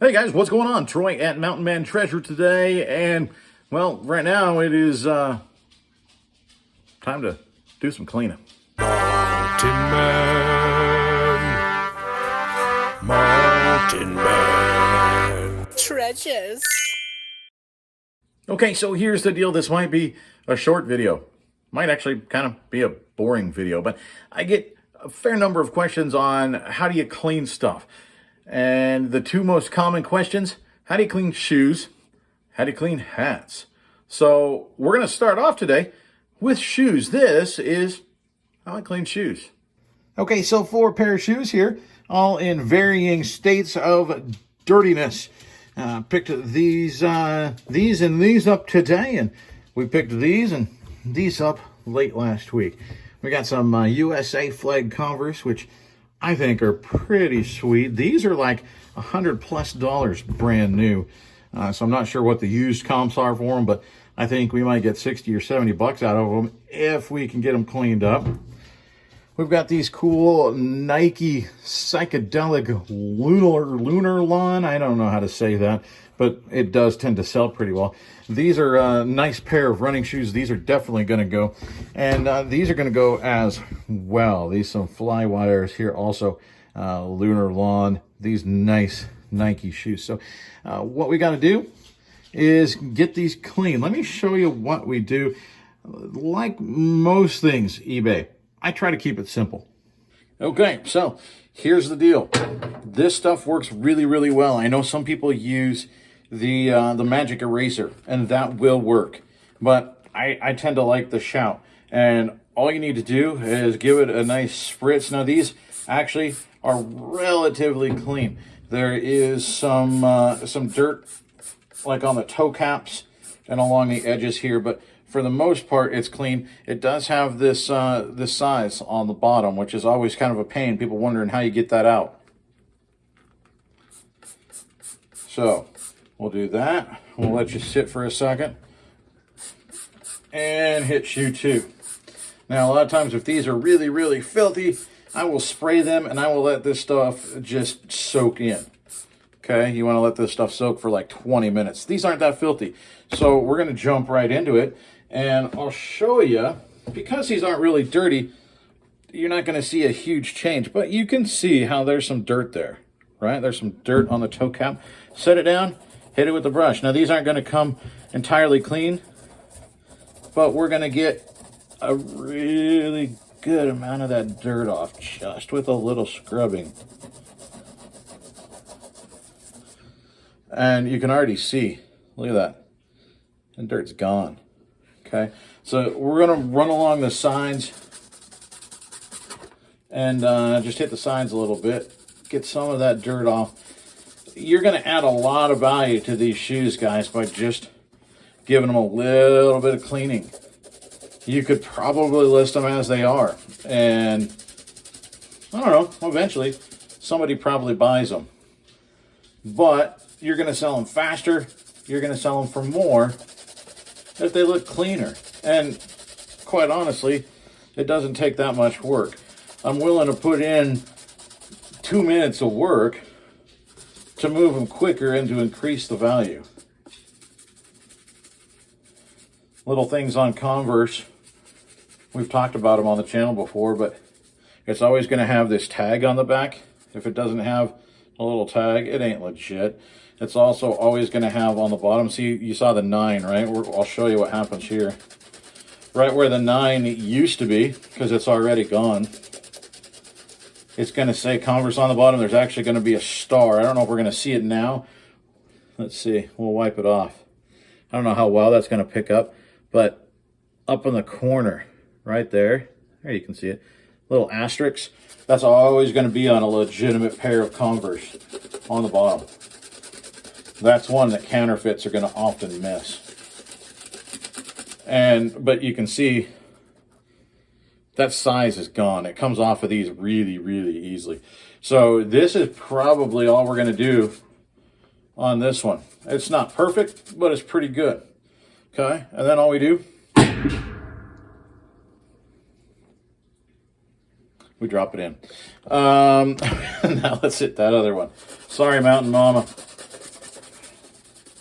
Hey guys, what's going on? Troy at Mountain Man Treasure today, and well, right now it is time to do some cleaning. Mountain Man, Mountain Man. Treasures. Okay, so here's the deal. This might be a short video. Might actually kind of be a boring video, but I get a fair number of questions on how do you clean stuff. And the two most common questions, how do you clean shoes? How do you clean hats? So we're going to start off today with shoes. This is how I clean shoes. Okay, so 4 pair of shoes here, all in varying states of dirtiness. Picked these and these up today, and we picked these and these up late last week. We got some USA flag Converse, which I think are pretty sweet. These are like $100+ brand new. So I'm not sure what the used comps are for them, but I think we might get 60 or 70 bucks out of them if we can get them cleaned up. We've got these cool Nike psychedelic lunar lawn. I don't know how to say that, but it does tend to sell pretty well. These are a nice pair of running shoes. These are definitely going to go. And these are going to go as well. These some fly wires here also. Lunar lawn. These nice Nike shoes. So what we got to do is get these clean. Let me show you what we do. Like most things eBay, I try to keep it simple. Okay, so here's the deal. This stuff works really, really well. I know some people use the magic eraser, and that will work. But I tend to like the Shout. And all you need to do is give it a nice spritz. Now, these actually are relatively clean. There is some dirt like on the toe caps and along the edges here, but for the most part, it's clean. It does have this size on the bottom, which is always kind of a pain. People wondering how you get that out. So we'll do that. We'll let you sit for a second and hit shoe 2. Now, a lot of times if these are really, really filthy, I will spray them and I will let this stuff just soak in. Okay, you want to let this stuff soak for like 20 minutes. These aren't that filthy. So we're going to jump right into it. And I'll show you, because these aren't really dirty, you're not going to see a huge change. But you can see how there's some dirt there, right? There's some dirt on the toe cap. Set it down, hit it with the brush. Now, these aren't going to come entirely clean, but we're going to get a really good amount of that dirt off just with a little scrubbing. And you can already see, look at that, the dirt's gone. Okay, so we're going to run along the sides and just hit the sides a little bit, get some of that dirt off. You're going to add a lot of value to these shoes, guys, by just giving them a little bit of cleaning. You could probably list them as they are, and I don't know, eventually somebody probably buys them. But you're going to sell them faster, you're going to sell them for more if they look cleaner. And quite honestly, it doesn't take that much work. I'm willing to put in 2 minutes of work to move them quicker and to increase the value. Little things on Converse, we've talked about them on the channel before, but it's always going to have this tag on the back. If it doesn't have a little tag, it ain't legit. It's also always going to have on the bottom, see, you saw the 9, right? I'll show you what happens here. Right where the 9 used to be, because it's already gone, it's going to say Converse on the bottom. There's actually going to be a star. I don't know if we're going to see it now. Let's see. We'll wipe it off. I don't know how well that's going to pick up, but up in the corner, right there you can see it, little asterisk. That's always going to be on a legitimate pair of Converse on the bottom. That's one that counterfeits are going to often miss. But you can see that size is gone. It comes off of these really, really easily. So this is probably all we're going to do on this one. It's not perfect, but it's pretty good. Okay, and then all we do, we drop it in. Now let's hit that other one. Sorry, Mountain Mama.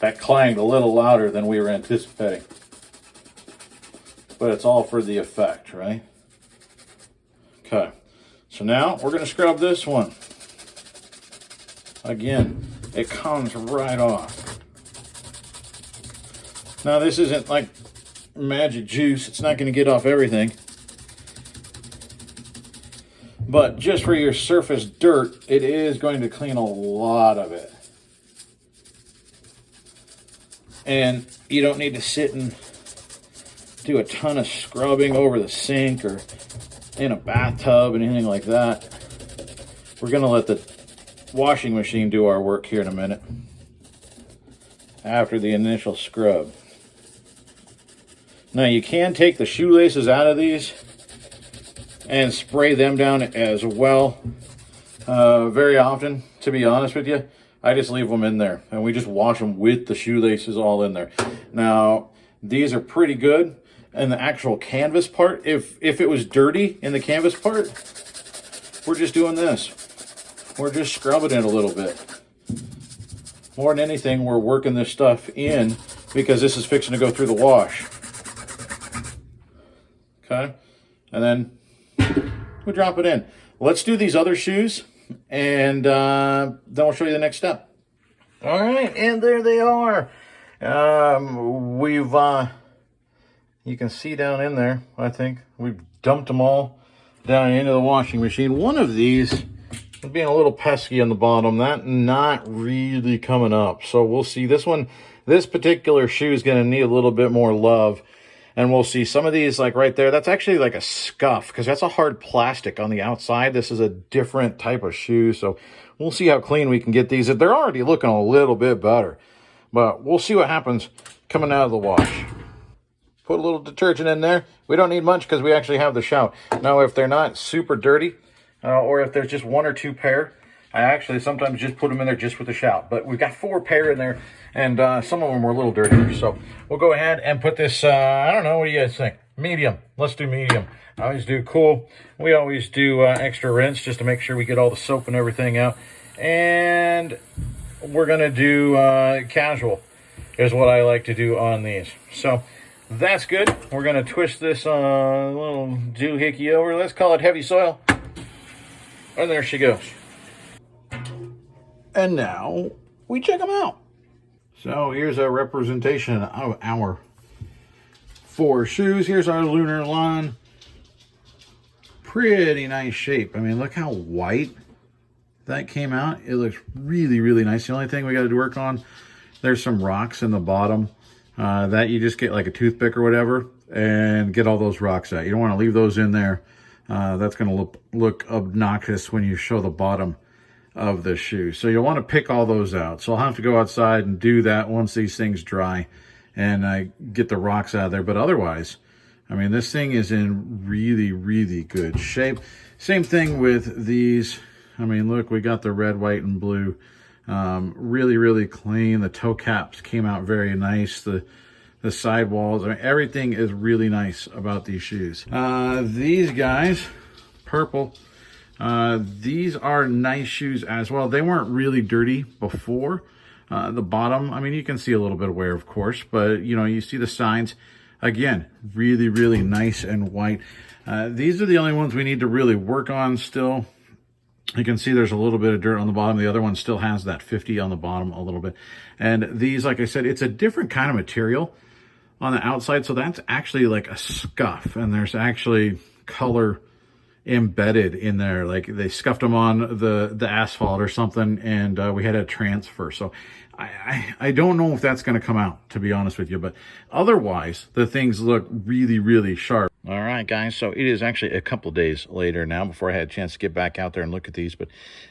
that clanged a little louder than we were anticipating. But it's all for the effect, right? Okay, so now we're going to scrub this one. Again, it comes right off. Now this isn't like magic juice. It's not going to get off everything. But just for your surface dirt, it is going to clean a lot of it. And you don't need to sit and do a ton of scrubbing over the sink or in a bathtub and anything like that. We're going to let the washing machine do our work here in a minute after the initial scrub. Now you can take the shoelaces out of these and spray them down as well. Very often, to be honest with you, I just leave them in there and we just wash them with the shoelaces all in there. Now, these are pretty good. And the actual canvas part, if it was dirty in the canvas part, we're just doing this. We're just scrubbing it a little bit. More than anything, we're working this stuff in because this is fixing to go through the wash. Okay, and then we drop it in. Let's do these other shoes, and then we'll show you the next step. All right, and there they are. You can see down in there, I think, we've dumped them all down into the washing machine. One of these is being a little pesky on the bottom. That not really coming up. So we'll see. This one, this particular shoe is going to need a little bit more love. And we'll see some of these, like right there, that's actually like a scuff because that's a hard plastic on the outside. This is a different type of shoe. So we'll see how clean we can get these. They're already looking a little bit better. But we'll see what happens coming out of the wash. Put a little detergent in there. We don't need much because we actually have the shout. Now, if they're not super dirty, or if there's just one or two pair, I actually sometimes just put them in there just with the shout. But we've got 4 pair in there, and some of them were a little dirtier. So we'll go ahead and put this, I don't know, what do you guys think? Medium. Let's do medium. I always do cool. We always do extra rinse just to make sure we get all the soap and everything out. And we're going to do casual is what I like to do on these. So that's good. We're going to twist this little doohickey over. Let's call it heavy soil. And there she goes. And now we check them out. So here's a representation of our 4 shoes. Here's our lunar lawn. Pretty nice shape. I mean, look how white that came out. It looks really, really nice. The only thing we got to work on, there's some rocks in the bottom. That you just get like a toothpick or whatever and get all those rocks out. You don't want to leave those in there. That's going to look obnoxious when you show the bottom of the shoe. So you'll want to pick all those out. So I'll have to go outside and do that once these things dry and I get the rocks out of there. But otherwise, I mean, this thing is in really, really good shape. Same thing with these. I mean, look, we got the red, white, and blue. Really, really clean. The toe caps came out very nice. The sidewalls, I mean, everything is really nice about these shoes. These guys, purple, these are nice shoes as well. They weren't really dirty before. The bottom, I mean, you can see a little bit of wear, of course, but you know, you see the signs. Again, really, really nice and white. These are the only ones we need to really work on still. You can see there's a little bit of dirt on the bottom. The other one still has that 50 on the bottom a little bit. And these, like I said, it's a different kind of material on the outside. So that's actually like a scuff. And there's actually color embedded in there. Like they scuffed them on the asphalt or something, and we had a transfer. So I don't know if that's going to come out, to be honest with you. But otherwise, the things look really, really sharp. All right, guys, so it is actually a couple days later now before I had a chance to get back out there and look at these. But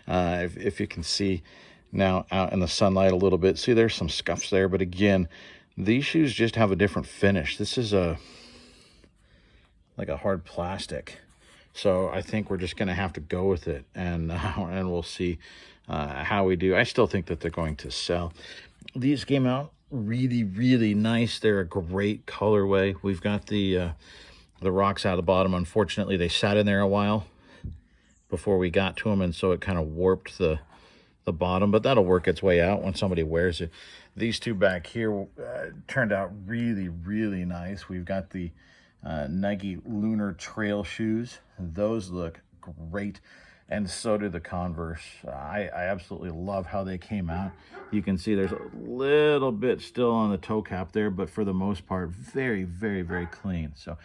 if you can see now out in the sunlight a little bit, see there's some scuffs there. But again, these shoes just have a different finish. This is like a hard plastic. So I think we're just going to have to go with it, and we'll see how we do. I still think that they're going to sell. These came out really, really nice. They're a great colorway. We've got the rocks out of the bottom. Unfortunately, they sat in there a while before we got to them, and so it kind of warped the the bottom, but that'll work its way out when somebody wears it. These two back here turned out really, really nice. We've got the Nike Lunar Trail shoes. Those look great, and so do the Converse. I absolutely love how they came out. You can see there's a little bit still on the toe cap there, but for the most part, very, very, very clean. So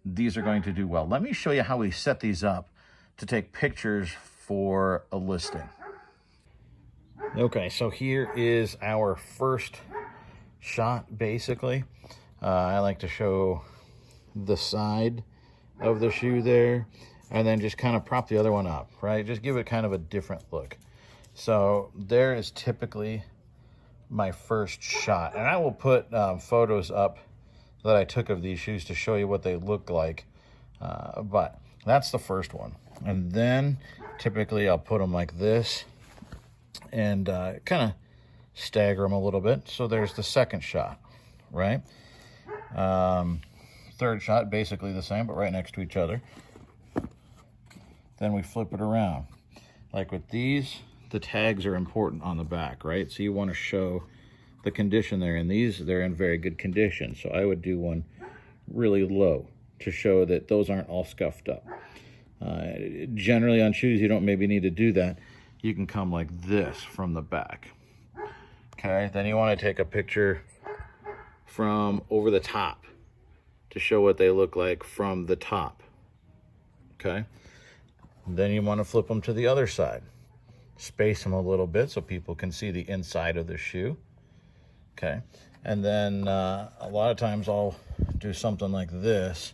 these are going to do well. Let me show you how we set these up to take pictures for a listing. Okay, so here is our first shot, basically. I like to show the side of the shoe there, and then just kind of prop the other one up, right? Just give it kind of a different look. So there is typically my first shot, and I will put photos up that I took of these shoes to show you what they look like, but that's the first one. And then typically I'll put them like this and kind of stagger them a little bit. So there's the second shot, right? Third shot, basically the same, but right next to each other. Then we flip it around. Like with these, the tags are important on the back, right? So you want to show the condition there. And these, they're in very good condition. So I would do one really low to show that those aren't all scuffed up. Generally on shoes, you don't maybe need to do that. You can come like this from the back. Okay, then you want to take a picture from over the top to show what they look like from the top. Okay, then you want to flip them to the other side. Space them a little bit so people can see the inside of the shoe. Okay, and then a lot of times I'll do something like this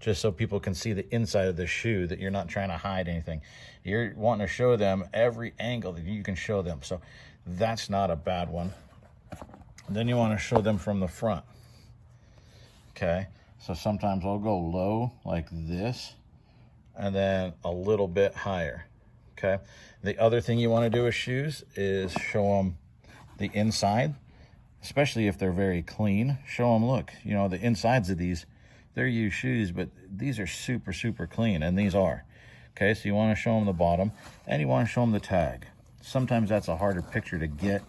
just so people can see the inside of the shoe, that you're not trying to hide anything. You're wanting to show them every angle that you can show them. So that's not a bad one. Then you want to show them from the front. Okay, so sometimes I'll go low like this and then a little bit higher. Okay, the other thing you want to do with shoes is show them the inside, especially if they're very clean. Show them, look, you know, the insides of these, they're used shoes, but these are super, super clean, and these are. Okay, so you want to show them the bottom, and you want to show them the tag. Sometimes that's a harder picture to get,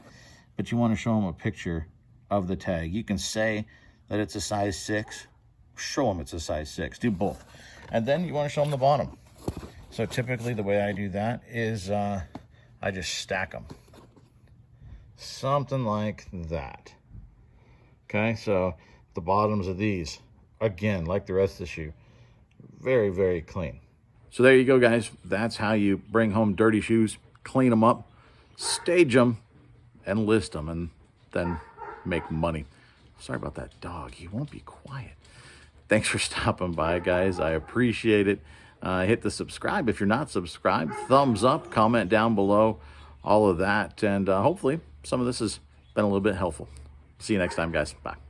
but you want to show them a picture of the tag. You can say that it's a size 6, show them it's a size 6, do both. And then you want to show them the bottom. So typically the way I do that is I just stack them. Something like that. Okay, so the bottoms of these, again, like the rest of the shoe, very, very clean. So there you go, guys. That's how you bring home dirty shoes, clean them up, stage them, and list them, and then make money. Sorry about that dog. He won't be quiet. Thanks for stopping by, guys. I appreciate it. Hit the subscribe if you're not subscribed. Thumbs up, comment down below, all of that. And hopefully some of this has been a little bit helpful. See you next time, guys. Bye.